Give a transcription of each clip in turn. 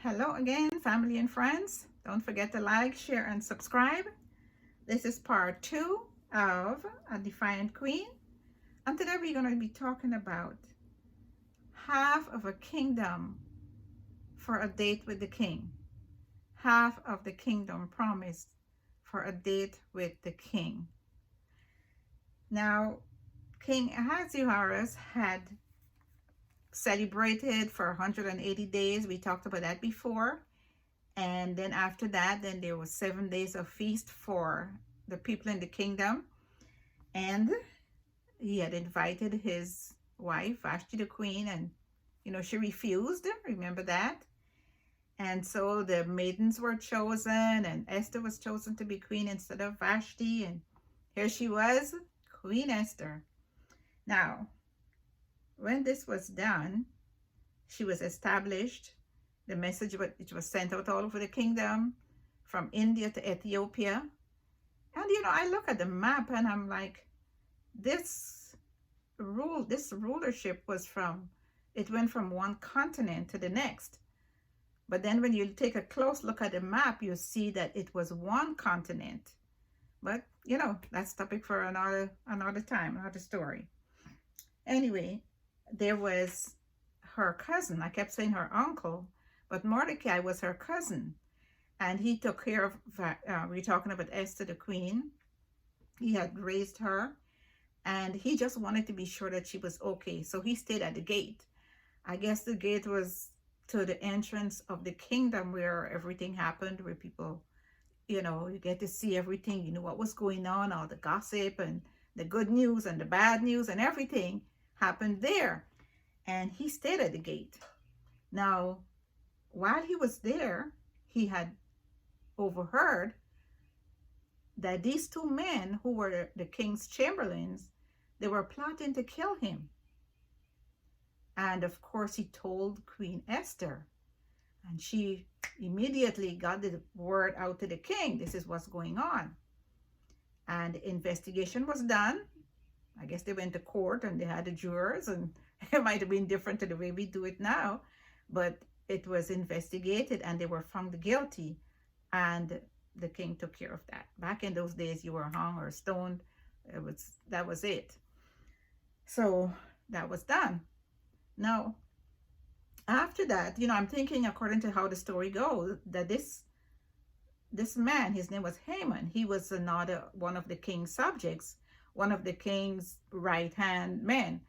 Hello again, family and friends. Don't forget to like, share, and subscribe. This is part two of A Defiant Queen. And today we're going to be talking about half of a kingdom for a date with the king. Half of the kingdom promised for a date with the king. Now, King Ahasuerus had celebrated for 180 days. We talked about that before. And then after that, then there was 7 days of feast for the people in the kingdom. And he had invited his wife, Vashti the queen, and she refused. Remember that? And so the maidens were chosen, and Esther was chosen to be queen instead of Vashti. And here she was, Queen Esther. Now, when this was done, she was established. The message was sent out all over the kingdom, from India to Ethiopia. And I look at the map and I'm like, this rulership went from one continent to the next. But then when you take a close look at the map, you see that it was one continent. But that's topic for another time, another story. Anyway, there was her cousin. I kept saying her uncle, but Mordecai was her cousin, and he took care of, we're talking about Esther the queen. He had raised her, and he just wanted to be sure that she was okay. So he stayed at the gate. I guess the gate was to the entrance of the kingdom where everything happened, where people, you get to see everything, what was going on, all the gossip and the good news and the bad news and everything happened there. And he stayed at the gate. Now, while he was there, he had overheard that these two men who were the king's chamberlains, they were plotting to kill him. And of course, he told Queen Esther, and she immediately got the word out to the king. This is what's going on. And the investigation was done. I guess they went to court and they had the jurors, and it might have been different to the way we do it now, but it was investigated and they were found guilty, and the king took care of that. Back in those days, you were hung or stoned. That was it. So that was done. Now, after that, I'm thinking, according to how the story goes, that this man, his name was Haman. He was another one of the king's subjects, one of the king's right-hand men.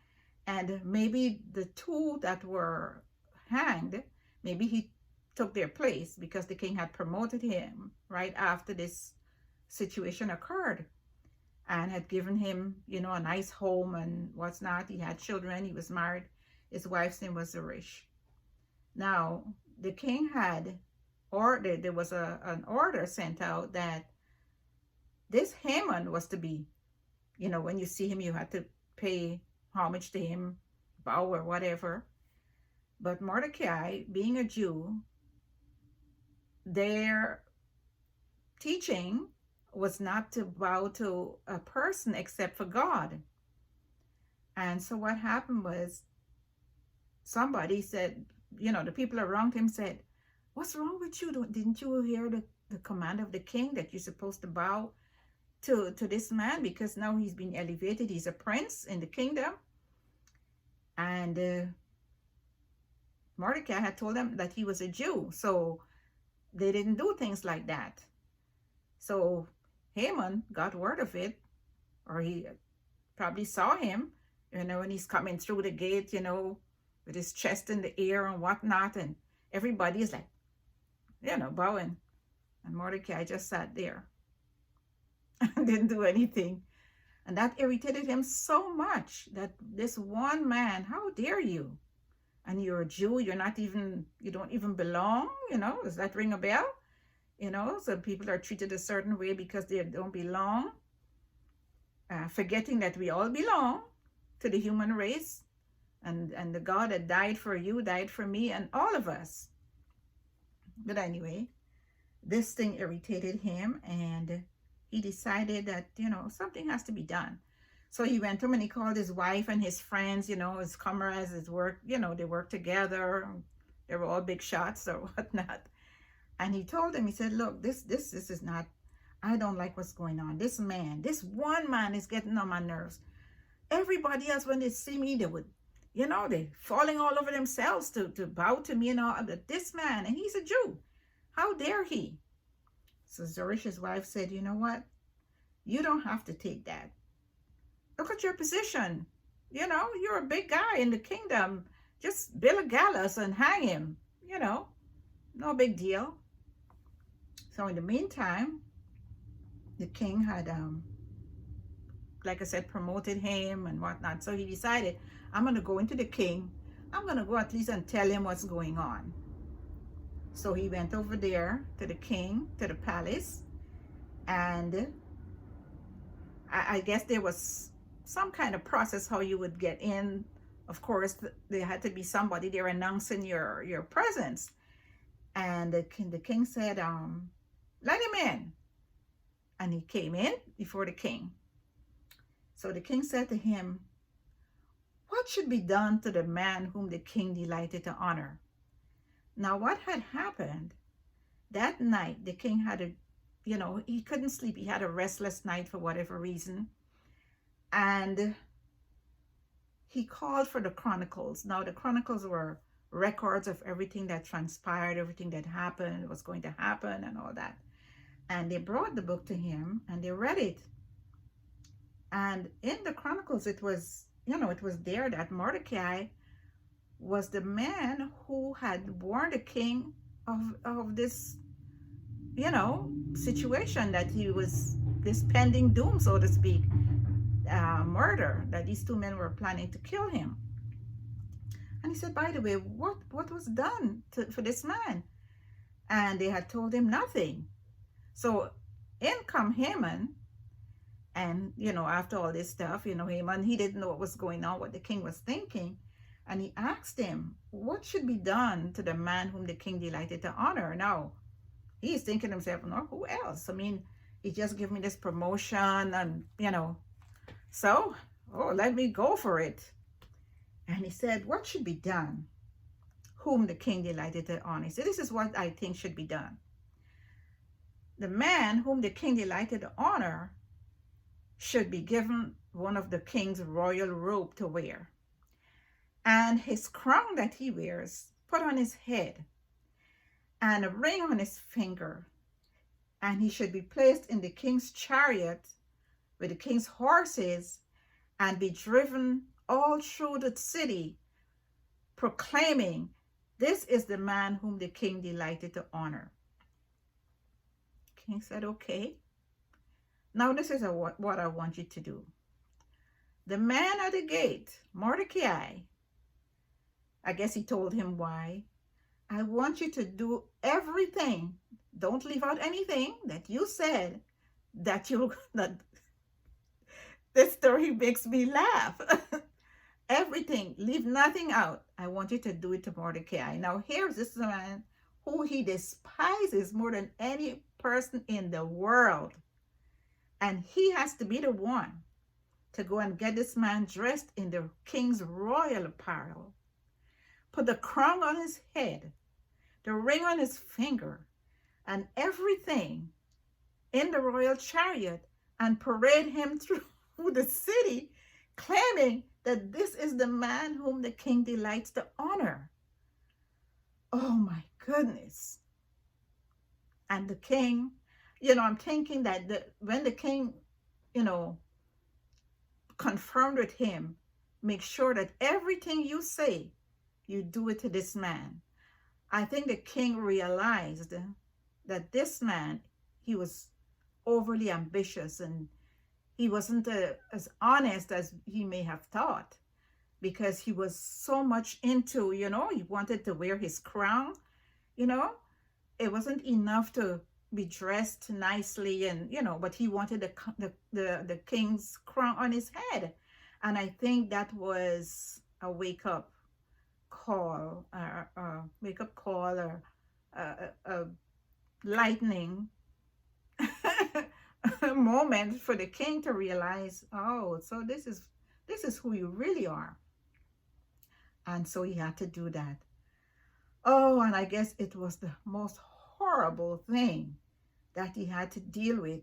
And maybe the two that were hanged, maybe he took their place because the king had promoted him right after this situation occurred, and had given him, a nice home and what's not. He had children. He was married. His wife's name was Zeresh. Now, the king had ordered, there was an order sent out that this Haman was to be, when you see him, you had to pay homage to him, bow or whatever. But Mordecai, being a Jew, their teaching was not to bow to a person except for God. And so what happened was, somebody said, the people around him said, "What's wrong with you? Didn't you hear the command of the king that you're supposed to bow to this man, because now he's been elevated, he's a prince in the kingdom?" And Mordecai had told them that he was a Jew, so they didn't do things like that. So Haman got word of it, or he probably saw him, when he's coming through the gate, with his chest in the air and whatnot, and everybody is like, bowing. And Mordecai just sat there and didn't do anything. And that irritated him so much that this one man, how dare you? And you're a Jew, you don't even belong, does that ring a bell? So people are treated a certain way because they don't belong, forgetting that we all belong to the human race, and the God that died for you, died for me, and all of us. But anyway, this thing irritated him, and he decided that, something has to be done. So he went home and he called his wife and his friends, his comrades, his work, they work together. They were all big shots or whatnot. And he told them, he said, look, this is not, I don't like what's going on. This man, this one man is getting on my nerves. Everybody else, when they see me, they would, they falling all over themselves to bow to me, but this man, and he's a Jew. How dare he? So Zorish's wife said, you know what? You don't have to take that. Look at your position. You're a big guy in the kingdom. Just build a gallows and hang him. No big deal. So in the meantime, the king had, like I said, promoted him and whatnot. So he decided, I'm going to go into the king. I'm going to go at least and tell him what's going on. So he went over there to the king, to the palace. And I guess there was some kind of process how you would get in. Of course, there had to be somebody there announcing your presence. And the king said, let him in. And he came in before the king. So the king said to him, what should be done to the man whom the king delighted to honor? Now, what had happened that night, the king had he couldn't sleep. He had a restless night for whatever reason. And he called for the chronicles. Now, the chronicles were records of everything that transpired, everything that happened, was going to happen, and all that. And they brought the book to him, and they read it. And in the chronicles, it was there that Mordecai was the man who had warned the king of this, situation, that he was this pending doom, so to speak, murder, that these two men were planning to kill him. And he said, by the way, what was done for this man? And they had told him nothing. So in come Haman, and, after all this stuff, Haman, he didn't know what was going on, what the king was thinking. And he asked him, what should be done to the man whom the king delighted to honor? Now, he's thinking to himself, no, who else? I mean, he just gave me this promotion and, so, let me go for it. And he said, what should be done? Whom the king delighted to honor. So this is what I think should be done. The man whom the king delighted to honor should be given one of the king's royal robe to wear. And his crown that he wears put on his head, and a ring on his finger. And he should be placed in the king's chariot with the king's horses, and be driven all through the city, proclaiming, this is the man whom the king delighted to honor. King said, okay. Now this is what I want you to do. The man at the gate, Mordecai, I guess he told him why. I want you to do everything. Don't leave out anything that you said that this story makes me laugh. Everything, leave nothing out. I want you to do it to Mordecai. Now here's this man who he despises more than any person in the world. And he has to be the one to go and get this man dressed in the king's royal apparel. Put the crown on his head, the ring on his finger, and everything in the royal chariot, and parade him through the city, claiming that this is the man whom the king delights to honor. Oh my goodness. And the king, I'm thinking that when the king, confirmed with him, make sure that everything you say, you do it to this man. I think the king realized that this man, he was overly ambitious, and he wasn't as honest as he may have thought, because he was so much into, he wanted to wear his crown, it wasn't enough to be dressed nicely, and, but he wanted the king's crown on his head. And I think that was a wake-up call, or a lightning moment for the king to realize, oh, so this is who you really are. And so he had to do that. Oh, and I guess it was the most horrible thing that he had to deal with.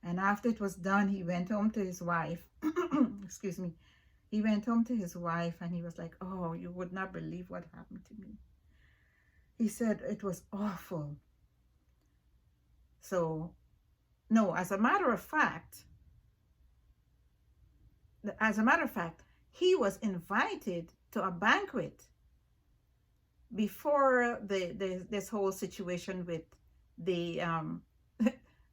And after it was done, he went home to his wife. Excuse me. He went home to his wife and he was like, oh, you would not believe what happened to me. He said it was awful. So, no, as a matter of fact, he was invited to a banquet before this whole situation with the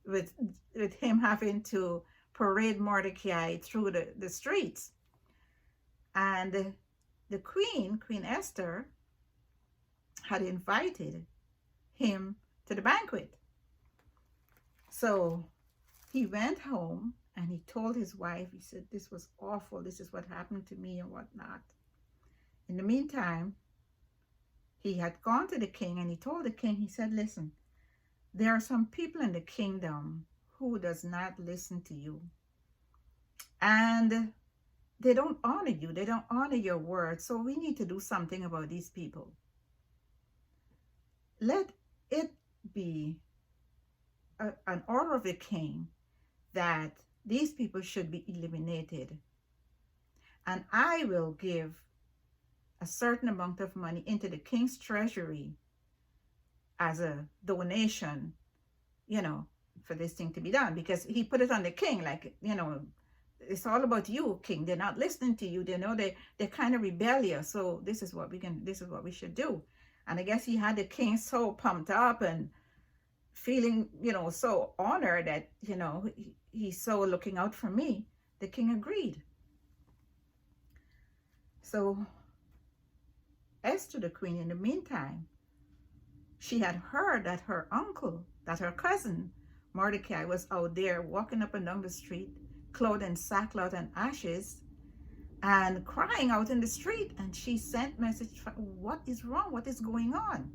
with him having to parade Mordecai through the streets. And the Queen Esther, had invited him to the banquet. So he went home and he told his wife, he said, this was awful. This is what happened to me and whatnot. In the meantime, he had gone to the king and he told the king, he said, listen, there are some people in the kingdom who does not listen to you. And they don't honor you. They don't honor your word. So we need to do something about these people. Let it be an order of the king that these people should be eliminated. And I will give a certain amount of money into the king's treasury as a donation, for this thing to be done. Because he put it on the king, like, it's all about you, king. They're not listening to you. They're kind of rebellious. So this is what we should do. And I guess he had the king so pumped up and feeling, so honored that, he's so looking out for me. The king agreed. So Esther, the queen, in the meantime, she had heard that her cousin, Mordecai, was out there walking up and down the street, clothed in sackcloth and ashes, and crying out in the street. And she sent message, what is wrong? What is going on?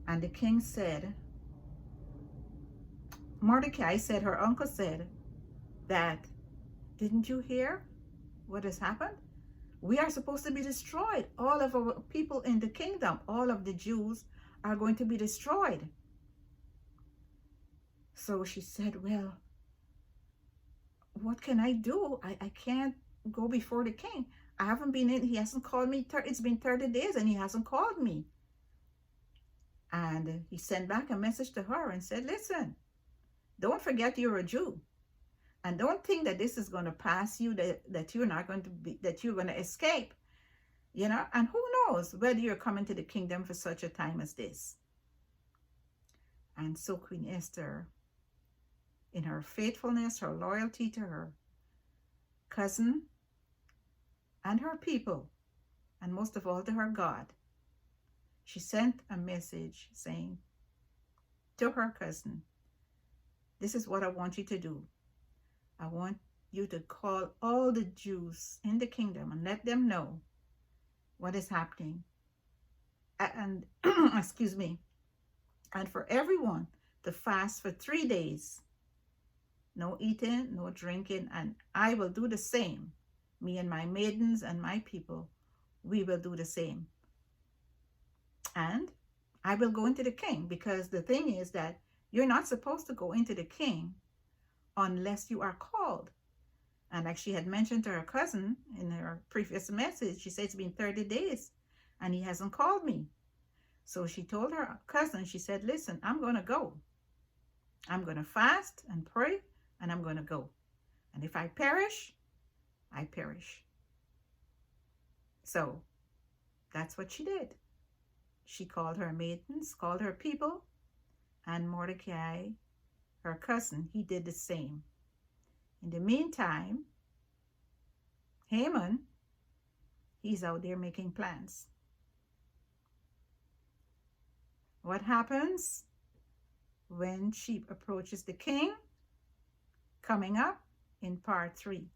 And the king said, Mordecai said, her uncle said that, didn't you hear what has happened? We are supposed to be destroyed. All of our people in the kingdom, all of the Jews are going to be destroyed. So she said, well, what can I do? I can't go before the king. I haven't been in. He hasn't called me. It's been 30 days and he hasn't called me. And he sent back a message to her and said, listen, don't forget you're a Jew. And don't think that this is going to pass you, that you're not going to be, that you're going to escape. And who knows whether you're coming to the kingdom for such a time as this. And so Queen Esther, in her faithfulness, her loyalty to her cousin and her people, and most of all to her God, she sent a message saying to her cousin, this is what I want you to do. I want you to call all the Jews in the kingdom and let them know what is happening. And excuse me, and for everyone to fast for 3 days. No eating, no drinking, and I will do the same. Me and my maidens and my people, we will do the same. And I will go into the king, because the thing is that you're not supposed to go into the king unless you are called. And like she had mentioned to her cousin in her previous message, she said it's been 30 days and he hasn't called me. So she told her cousin, she said, listen, I'm going to go. I'm going to fast and pray and I'm going to go. And if I perish, I perish. So that's what she did. She called her maidens, called her people, and Mordecai, her cousin, he did the same. In the meantime, Haman, he's out there making plans. What happens when she approaches the king? Coming up in part 3.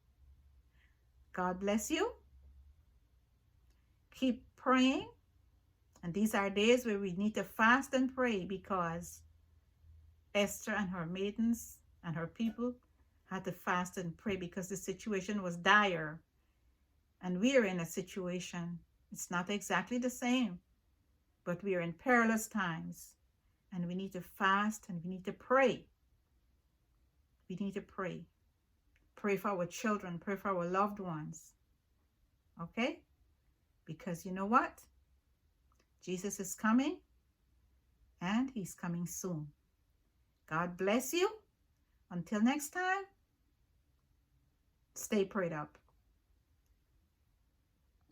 God bless you. Keep praying. And these are days where we need to fast and pray, because Esther and her maidens and her people had to fast and pray because the situation was dire. And we are in a situation, it's not exactly the same, but we are in perilous times, and we need to fast and we need to pray. We need to pray. Pray for our children, pray for our loved ones. Okay? Because you know what? Jesus is coming, and he's coming soon. God bless you. Until next time, stay prayed up.